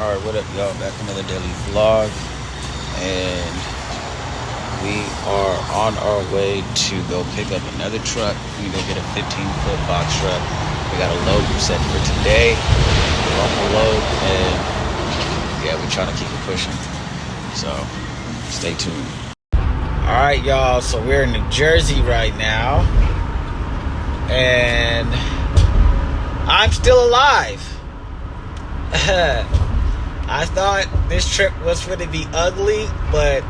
Alright, what up, y'all? Back with another daily vlog, and we are on our way to go pick up another truck. We go get a 15-foot box truck. We got a load set for today. We're on the load, and yeah, we're trying to keep it pushing. So, stay tuned. Alright, y'all, so we're in New Jersey right now, and I'm still alive. I thought this trip was going to be ugly, but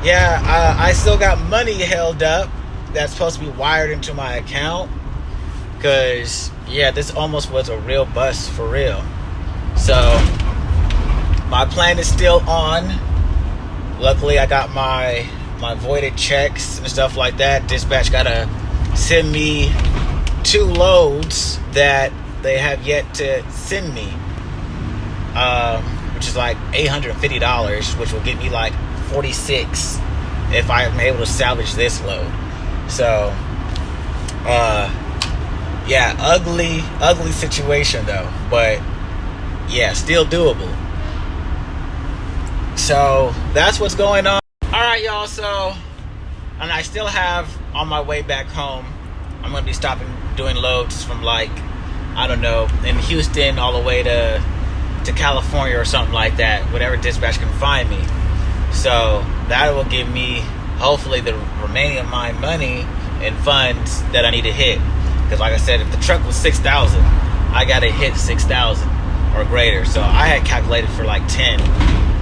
yeah, I still got money held up that's supposed to be wired into my account, because yeah, this almost was a real bust for real. So my plan is still on. Luckily, I got my voided checks and stuff like that. Dispatch gotta send me 2 loads that they have yet to send me, which is like $850, which will get me like 46 if I am able to salvage this load. So yeah, ugly situation though, but yeah, still doable. So that's what's going on. Alright, y'all, so and I still have on my way back home, I'm gonna be stopping doing loads from, like, I don't know, in Houston all the way to California or something like that, whatever dispatch can find me. So that will give me hopefully the remaining of my money and funds that I need to hit. Because like I said, if the truck was 6,000, I gotta hit 6,000 or greater. So I had calculated for like 10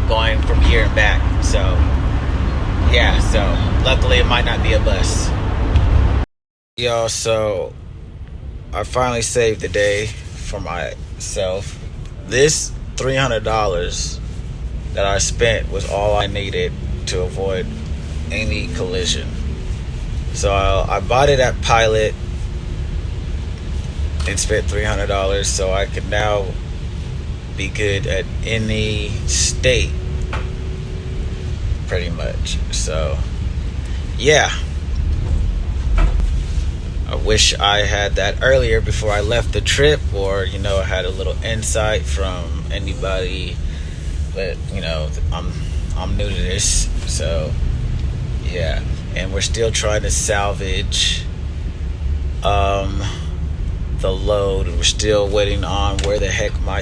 going from here and back. So yeah, so luckily it might not be a bus. Y'all, so I finally saved the day for myself. This $300 that I spent was all I needed to avoid any collision. So I bought it at Pilot and spent $300, so I could now be good at any state, pretty much. So yeah, I wish I had that earlier before I left the trip, or had a little insight from anybody. But I'm new to this, so yeah. And we're still trying to salvage the load. We're still waiting on where the heck my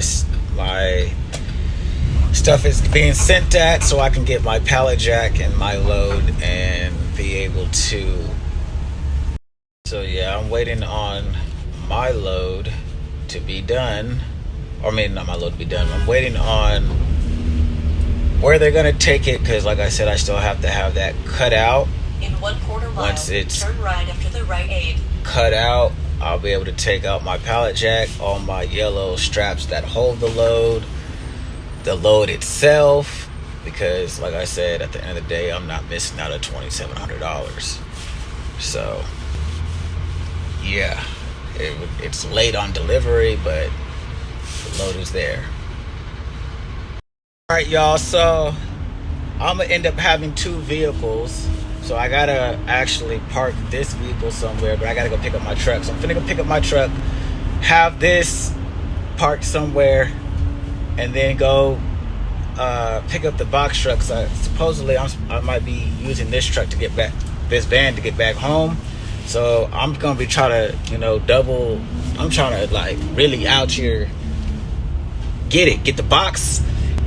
stuff is being sent at, so I can get my pallet jack and my load and be able to. So yeah, I'm waiting on my load to be done. Or maybe not my load to be done. I'm waiting on where they're gonna take it, because like I said, I still have to have that cut out. In 1/4 mile, once it's turn right after the right aid. Cut out, I'll be able to take out my pallet jack, all my yellow straps that hold the load itself, because like I said, at the end of the day, I'm not missing out at $2,700. So yeah, it's late on delivery, but the load is there. Alright, y'all, so I'm gonna end up having 2 vehicles. So I gotta actually park this vehicle somewhere, but I gotta go pick up my truck. So I'm finna go pick up my truck, have this parked somewhere, and then go pick up the box truck. So supposedly I might be using this truck to get back, this van to get back home. So I'm gonna be trying to, double. I'm trying to like really out here get the box,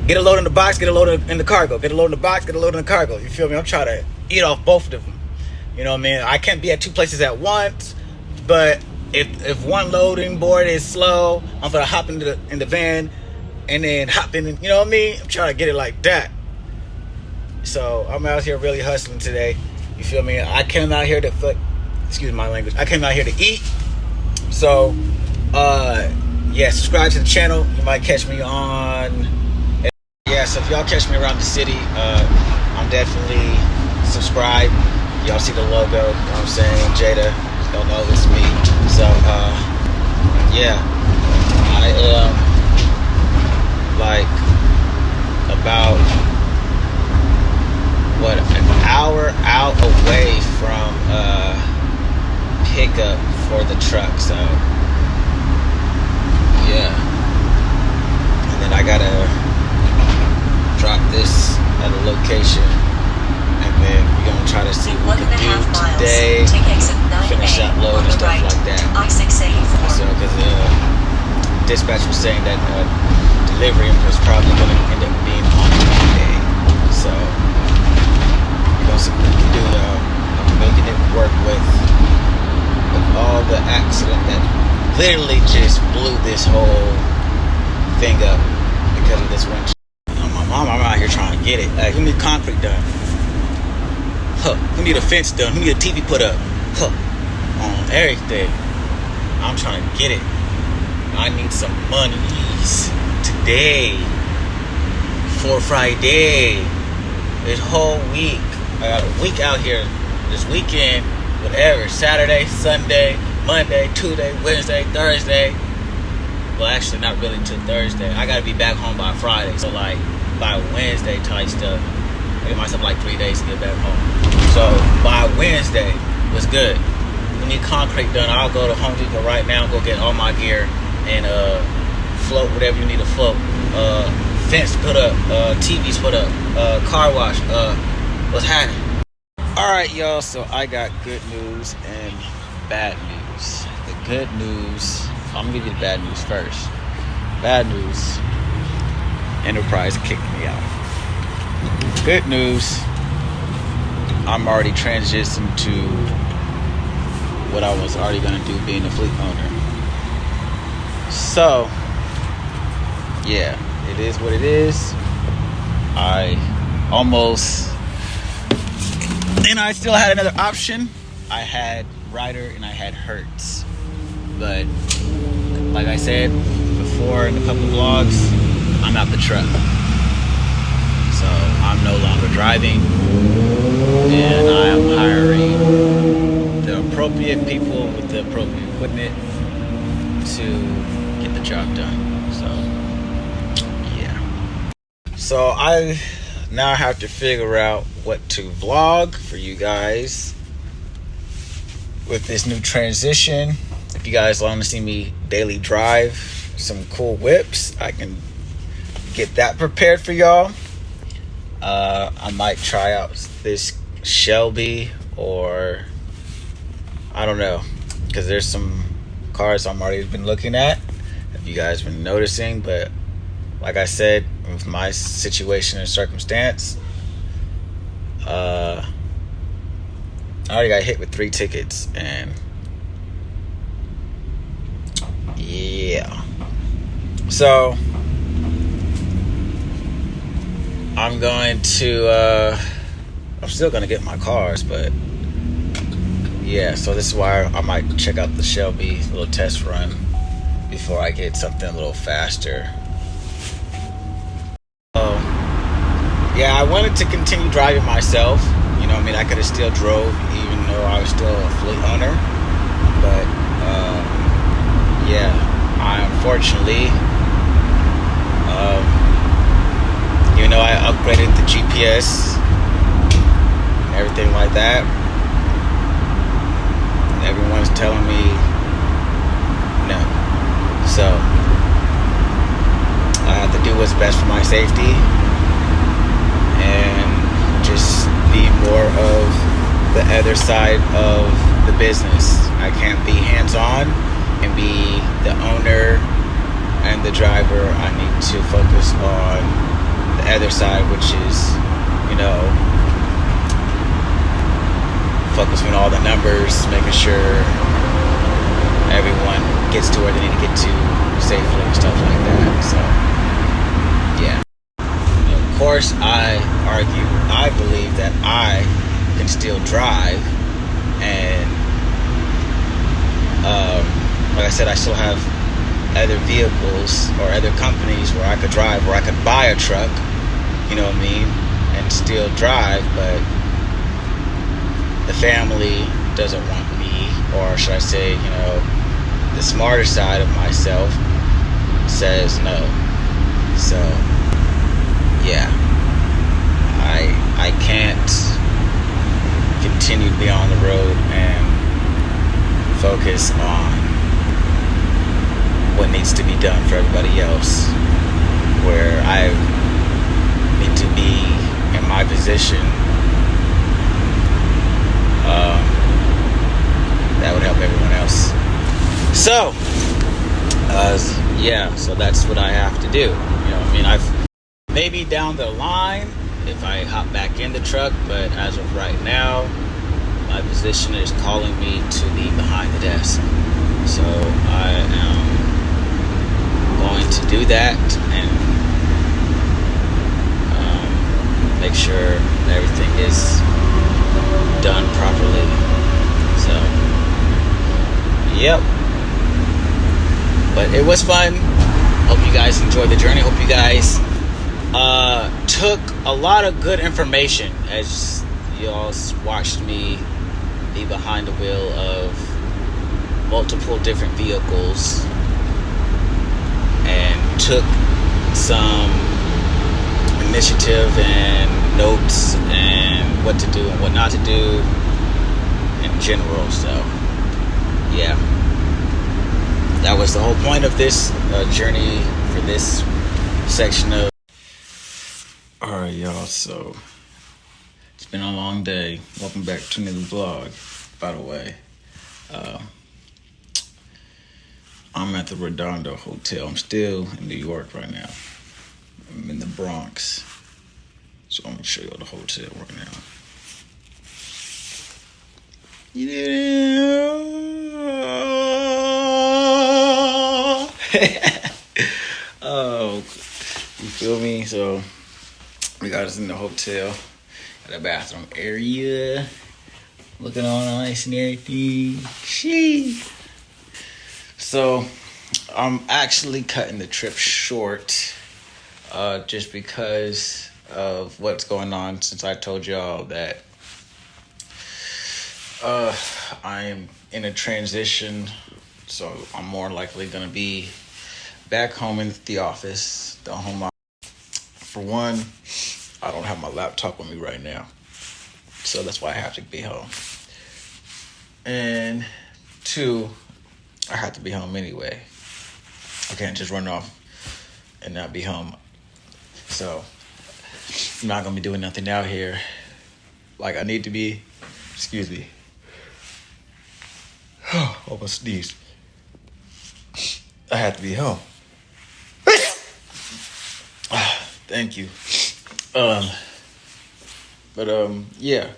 get a load in the box, get a load in the cargo, get a load in the box, get a load in the cargo. You feel me? I'm trying to eat off both of them. You know what I mean? I can't be at 2 places at once, but if one loading board is slow, I'm gonna hop in the van and then hop in. You know what I mean? I'm trying to get it like that. So I'm out here really hustling today. You feel me? I came out here to excuse my language. I came out here to eat. So yeah, subscribe to the channel. You might catch me on. Yeah, so if y'all catch me around the city, I'm definitely subscribed. Y'all see the logo, you know what I'm saying? Jada, don't know it's me. So yeah, I am like about an hour out away from pickup for the truck. So yeah, and then I got location, and then we're gonna try to see In what we can do 1.5 miles, today. take exit 9A Finish that load on and the stuff right. like that. I-684. So, because dispatch was saying that delivery was probably going to end up being on Monday. So, we're going to see what we can do, though. I'm making it work with all the accident that literally just blew this whole thing up because of this one. My mom, I'm out here trying to get it. Who need concrete done? Huh. Who need a fence done? Who need a TV put up? Huh. On everything. I'm trying to get it. I need some monies today for Friday. This whole week. I got a week out here. This weekend, whatever. Saturday, Sunday, Monday, Tuesday, Wednesday, Thursday. Well, actually, not really till Thursday. I gotta be back home by Friday. So, like, by Wednesday type stuff. I give myself like 3 days to get back home. So, by Wednesday was good. We need concrete done. I'll go to Home Depot right now and go get all my gear and float whatever you need to float. Fence put up, TVs put up, car wash. What's happening? All right, y'all. So I got good news and bad news. The good news. I'm gonna give you the bad news first. Bad news. Enterprise kicked me out. Good news. I'm already transitioned to what I was already gonna do, being a fleet owner. So, yeah, it is what it is. I almost, and I still had another option. I had Ryder and I had Hertz, but like I said before in a couple of vlogs, I'm out the truck. So I'm no longer driving, and I am hiring the appropriate people with the appropriate equipment to get the job done. So yeah. So I now have to figure out what to vlog for you guys with this new transition. If you guys want to see me daily drive some cool whips, I can get that prepared for y'all. I might try out this Shelby, or I don't know, because there's some cars I'm already been looking at, if you guys been noticing. But like I said, with my situation and circumstance, I already got hit with 3 tickets, and yeah. So I'm going to I'm still gonna get my cars, but yeah, so this is why I might check out the Shelby little test run before I get something a little faster. So yeah, I wanted to continue driving myself. You know what I mean? I could have still drove even though I was still a fleet owner. But yeah, I unfortunately, you know, I upgraded the GPS and everything like that. Everyone's telling me no. So I have to do what's best for my safety and just be more of the other side of the business. I can't be hands-on and be the owner and the driver. I need to focus on the other side, which is, you know, focusing on all the numbers, making sure everyone gets to where they need to get to safely and stuff like that. So yeah. Of course, I believe that I can still drive, and like I said, I still have other vehicles or other companies where I could drive, where I could buy a truck, you know what I mean, and still drive. But the family doesn't want me, or should I say, you know, the smarter side of myself says no. So yeah, I can't continue to be on the road and focus on what needs to be done for everybody else, where I need to be in my position position, that would help everyone else. So, yeah, so that's what I have to do. You know what I mean? I've maybe down the line if I hop back in the truck, but as of right now, my position is calling me to be behind the desk. So I am going to do that and make sure everything is done properly. So, yep. But it was fun. Hope you guys enjoyed the journey. Hope you guys took a lot of good information as y'all watched me be behind the wheel of multiple different vehicles and took some initiative and notes and what to do and what not to do in general. So yeah, that was the whole point of this journey for this section of. Alright y'all, so it's been a long day. Welcome back to another vlog, by the way. I'm at the Redondo Hotel. I'm still in New York right now. I'm in the Bronx. So I'm gonna show you the hotel right now. Yeah. Oh, you feel me? So we got us in the hotel. Got a bathroom area. Looking all nice and everything. Sheesh. So I'm actually cutting the trip short just because of what's going on, since I told y'all that I am in a transition, so I'm more likely gonna be back home in the office, the home office. For one, I don't have my laptop with me right now, so that's why I have to be home. And two, I have to be home anyway. I can't just run off and not be home. So I'm not gonna be doing nothing out here like I need to be. Excuse me. Almost sneezed. I have to be home. Thank you. Yeah.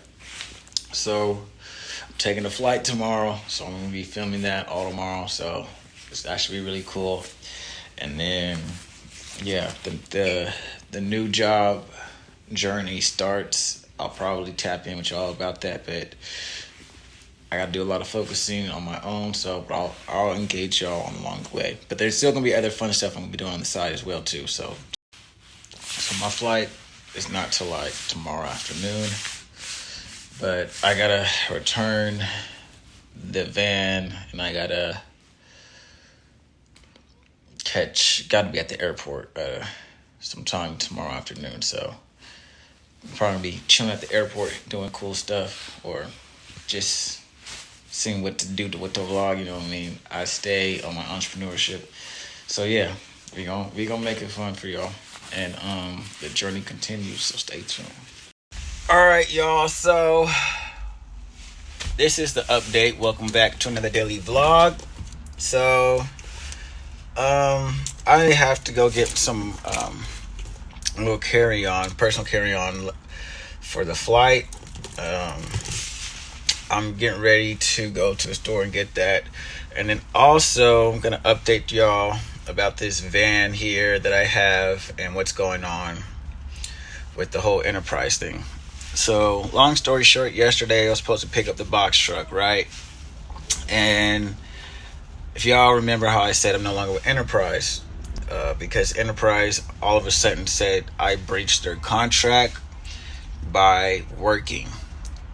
So I'm taking a flight tomorrow, so I'm gonna be filming that all tomorrow. So that should be really cool. And then, yeah, the new job journey starts. I'll probably tap in with y'all about that, but I got to do a lot of focusing on my own, so I'll engage y'all along the way. But there's still going to be other fun stuff I'm going to be doing on the side as well, too. So my flight is not till like tomorrow afternoon, but I got to return the van, and I got to be at the airport sometime tomorrow afternoon. So I'm probably going to be chilling at the airport, doing cool stuff, or just seeing what to do with the vlog, you know what I mean? I stay on my entrepreneurship. So yeah, we gonna make it fun for y'all. And the journey continues, so stay tuned. Alright, y'all, so this is the update. Welcome back to another daily vlog. So I have to go get some little personal carry-on for the flight. I'm getting ready to go to the store and get that. And then also I'm going to update y'all about this van here that I have and what's going on with the whole Enterprise thing. So long story short, yesterday I was supposed to pick up the box truck, right? And if y'all remember how I said I'm no longer with Enterprise, because Enterprise all of a sudden said I breached their contract by working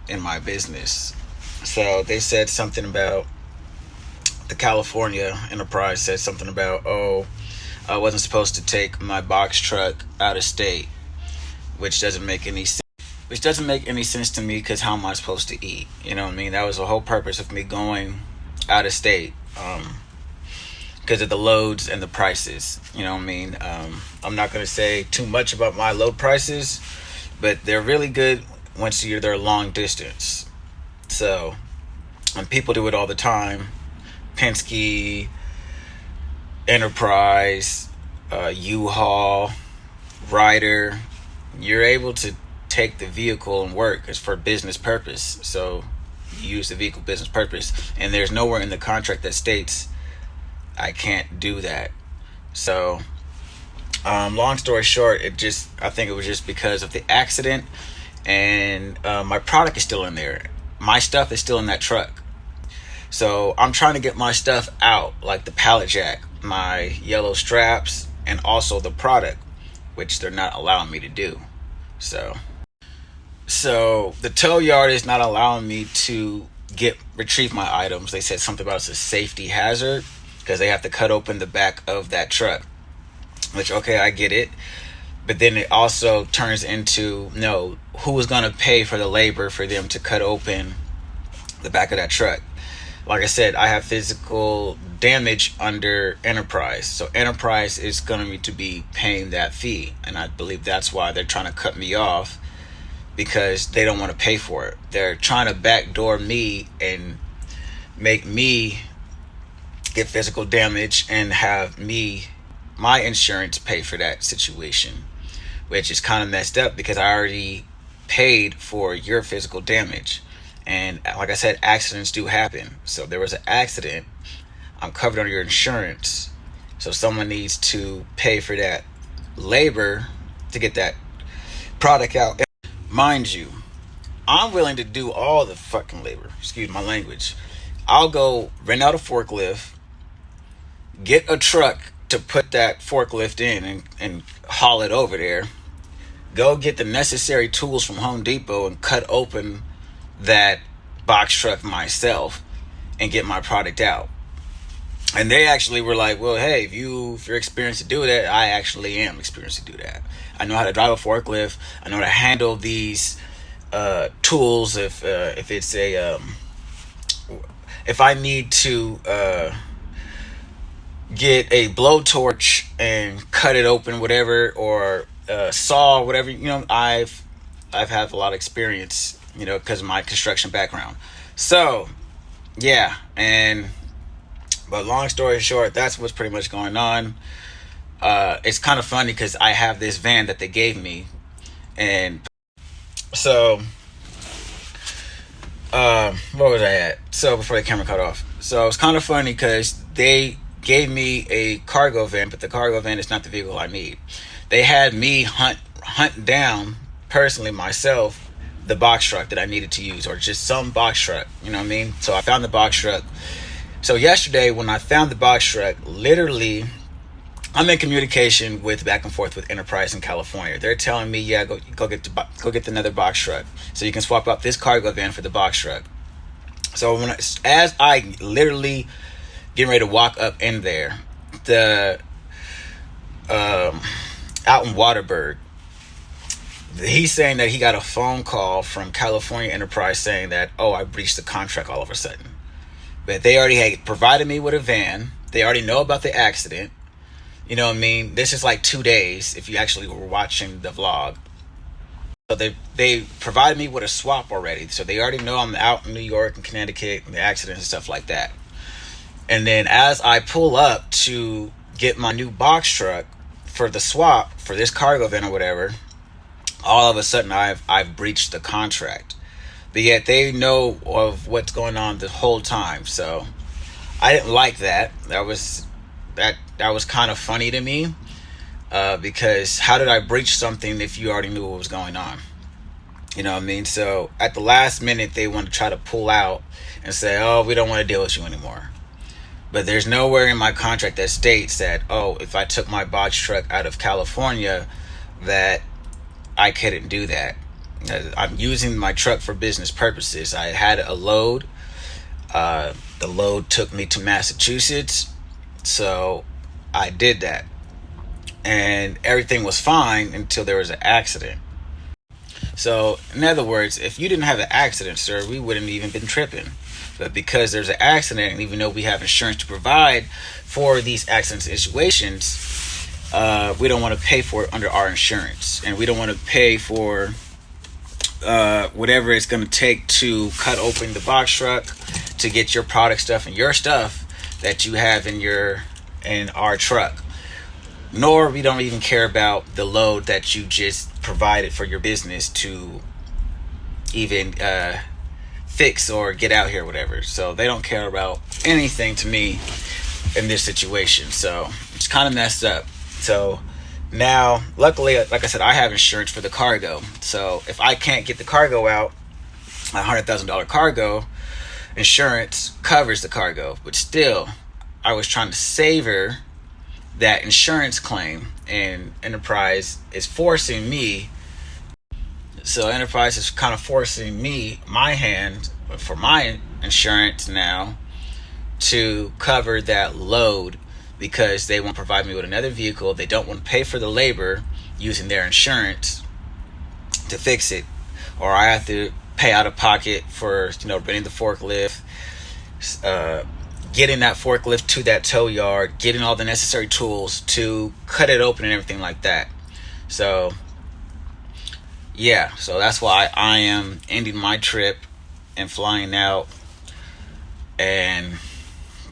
in my business. So they said something about the California Enterprise said something about, I wasn't supposed to take my box truck out of state, which doesn't make any sense. Which doesn't make any sense to me, because how am I supposed to eat? You know what I mean? That was the whole purpose of me going out of state, because of the loads and the prices. You know what I mean? I'm not going to say too much about my load prices, but they're really good once you're there long distance. So, and people do it all the time. Penske, Enterprise, U-Haul, Ryder. You're able to take the vehicle and work. It's for business purpose. So you use the vehicle business purpose. And there's nowhere in the contract that states I can't do that. So, long story short, I think it was just because of the accident, and my product is still in there. My stuff is still in that truck. So I'm trying to get my stuff out, like the pallet jack, my yellow straps, and also the product, which they're not allowing me to do. So the tow yard is not allowing me to retrieve my items. They said something about it's a safety hazard because they have to cut open the back of that truck, which, okay, I get it. But then it also turns into, no, who is going to pay for the labor for them to cut open the back of that truck? Like I said, I have physical damage under Enterprise. So Enterprise is going to be paying that fee. And I believe that's why they're trying to cut me off, because they don't want to pay for it. They're trying to backdoor me and make me get physical damage and have my insurance pay for that situation, which is kind of messed up because I already paid for your physical damage. And like I said, accidents do happen. So there was an accident. I'm covered under your insurance. So someone needs to pay for that labor to get that product out. Mind you, I'm willing to do all the fucking labor. Excuse my language. I'll go rent out a forklift, get a truck to put that forklift in and haul it over there. Go get the necessary tools from Home Depot and cut open that box truck myself and get my product out. And they actually were like, well, hey, if you're experienced to do that, I actually am experienced to do that. I know how to drive a forklift. I know how to handle these tools. If it's if I need to get a blowtorch and cut it open, whatever, or saw, whatever, I've had a lot of experience, because of my construction background. So, yeah, but long story short, that's what's pretty much going on. It's kind of funny because I have this van that they gave me, and so what was I at? So before the camera cut off. So it's kind of funny because they gave me a cargo van, but the cargo van is not the vehicle I need. They had me hunt down personally myself the box truck that I needed to use, or just some box truck, you know what I mean? So I found the box truck. So yesterday when I found the box truck, literally I'm in communication back and forth with Enterprise in California. They're telling me, yeah, go get another box truck so you can swap out this cargo van for the box truck. So as I literally getting ready to walk up in there, the out in Waterburg, he's saying that he got a phone call from California Enterprise saying that, oh, I breached the contract all of a sudden. But they already had provided me with a van. They already know about the accident. You know what I mean? This is like 2 days if you actually were watching the vlog. So they provided me with a swap already. So they already know I'm out in New York and Connecticut and the accidents and stuff like that. And then as I pull up to get my new box truck for the swap for this cargo van or whatever, all of a sudden I've breached the contract. But yet they know of what's going on the whole time. So I didn't like that. That was kind of funny to me, because how did I breach something if you already knew what was going on? You know what I mean? So at the last minute, they want to try to pull out and say, oh, we don't want to deal with you anymore. But there's nowhere in my contract that states that, oh, if I took my box truck out of California, that I couldn't do that. I'm using my truck for business purposes. I had a load. The load took me to Massachusetts. So I did that. And everything was fine until there was an accident. So, in other words, if you didn't have an accident, sir, we wouldn't even been tripping. But because there's an accident, and even though we have insurance to provide for these accident situations, we don't want to pay for it under our insurance. And we don't want to pay for whatever it's going to take to cut open the box truck to get your product stuff and your stuff that you have in our truck. Nor we don't even care about the load that you just provided for your business to even fix or get out here, whatever. So they don't care about anything to me in this situation. So it's kind of messed up. So now, luckily, like I said, I have insurance for the cargo. So if I can't get the cargo out, a $100,000 cargo, insurance covers the cargo. But still, I was trying to savor that insurance claim, and Enterprise is forcing me. So Enterprise is kind of forcing me, my hand, for my insurance now to cover that load, because they won't provide me with another vehicle. They don't want to pay for the labor using their insurance to fix it, or I have to pay out of pocket for renting the forklift, getting that forklift to that tow yard, getting all the necessary tools to cut it open and everything like that. So yeah, so that's why I am ending my trip and flying out and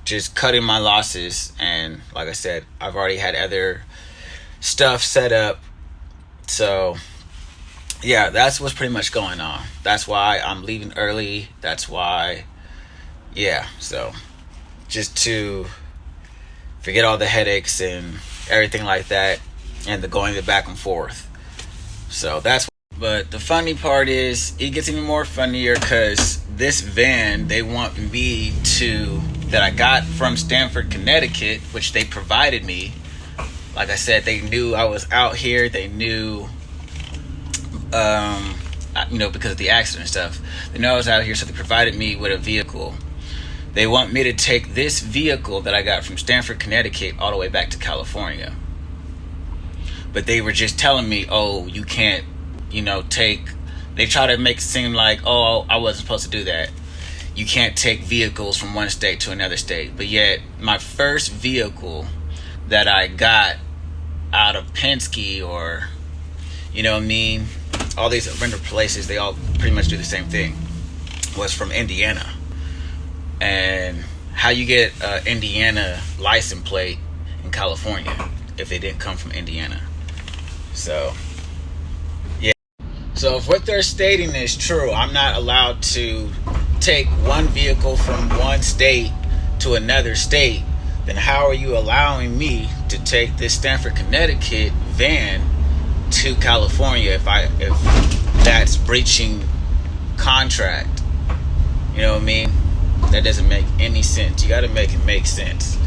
just cutting my losses. And like I said, I've already had other stuff set up. So yeah, that's what's pretty much going on. That's why I'm leaving early. That's why, yeah, so just to forget all the headaches and everything like that and the going back and forth. So that's, but the funny part is, it gets even more funnier because this van they want me that I got from Stamford, Connecticut, which they provided me. Like I said, they knew I was out here. They knew, because of the accident and stuff. They know I was out here, so they provided me with a vehicle. They want me to take this vehicle that I got from Stamford, Connecticut, all the way back to California. But they were just telling me, oh, you can't, they try to make it seem like, oh, I wasn't supposed to do that. You can't take vehicles from one state to another state. But yet, my first vehicle that I got out of Penske, or, all these rental places, they all pretty much do the same thing, was from Indiana. And how you get an Indiana license plate in California if they didn't come from Indiana? So, yeah. So if what they're stating is true, I'm not allowed to take one vehicle from one state to another state, then how are you allowing me to take this Stamford, Connecticut van to California if that's breaching contract? You know what I mean? That doesn't make any sense. You got to make it make sense.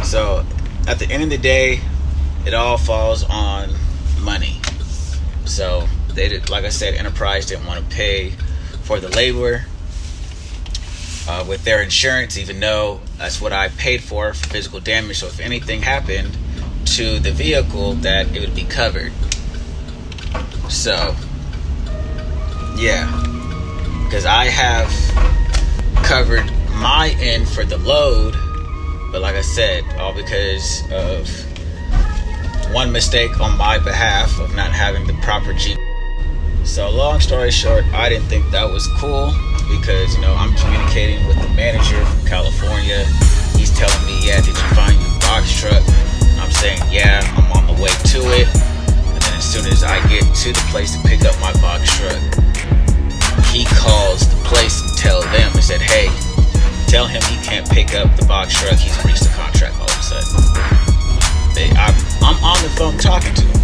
So at the end of the day, it all falls on money. So they did, like I said, Enterprise didn't want to pay for the labor with their insurance, even though that's what I paid for physical damage. So if anything happened to the vehicle, that it would be covered. So yeah, because I have covered my end for the load, but like I said, all because of one mistake on my behalf of not having the proper G. So long story short, I didn't think that was cool, because I'm communicating with the manager from California. He's telling me, yeah, did you find your box truck? And I'm saying, yeah, I'm on the way to it. And then as soon as I get to the place to pick up my box truck, he calls the place and tell them and said, hey, tell him he can't pick up the box truck. He's breached the contract all of a sudden. I'm on the phone talking to him.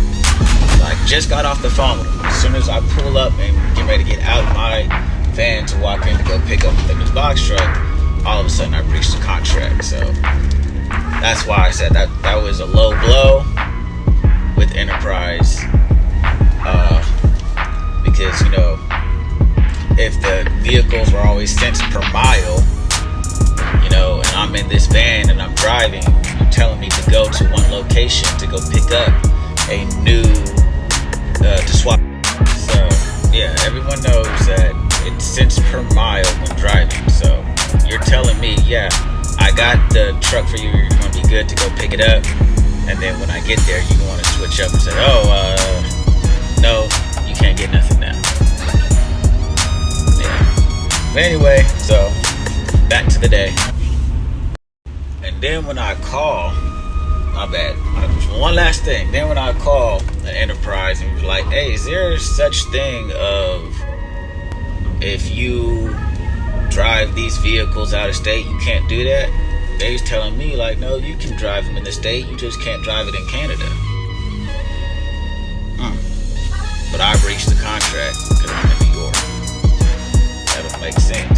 I just got off the phone with him. As soon as I pull up and get ready to get out of my van to walk in to go pick up the box truck, all of a sudden I breached the contract. So that's why I said that was a low blow with Enterprise. Because, if the vehicles were always cents per mile, and I'm in this van and I'm driving, you're telling me to go to one location to go pick up a new, to swap. So, yeah, everyone knows that it's cents per mile when driving. So, you're telling me, yeah, I got the truck for you, you're going to be good to go pick it up. And then when I get there, you want to switch up and say, oh, no, you can't get nothing now. But anyway, so back to the day. And then when I call, my bad. One last thing. Then when I call an enterprise and was like, hey, is there such thing of if you drive these vehicles out of state, you can't do that? They was telling me like, no, you can drive them in the state, you just can't drive it in Canada. But I breached the contract because I'm in New York. That don't make sense.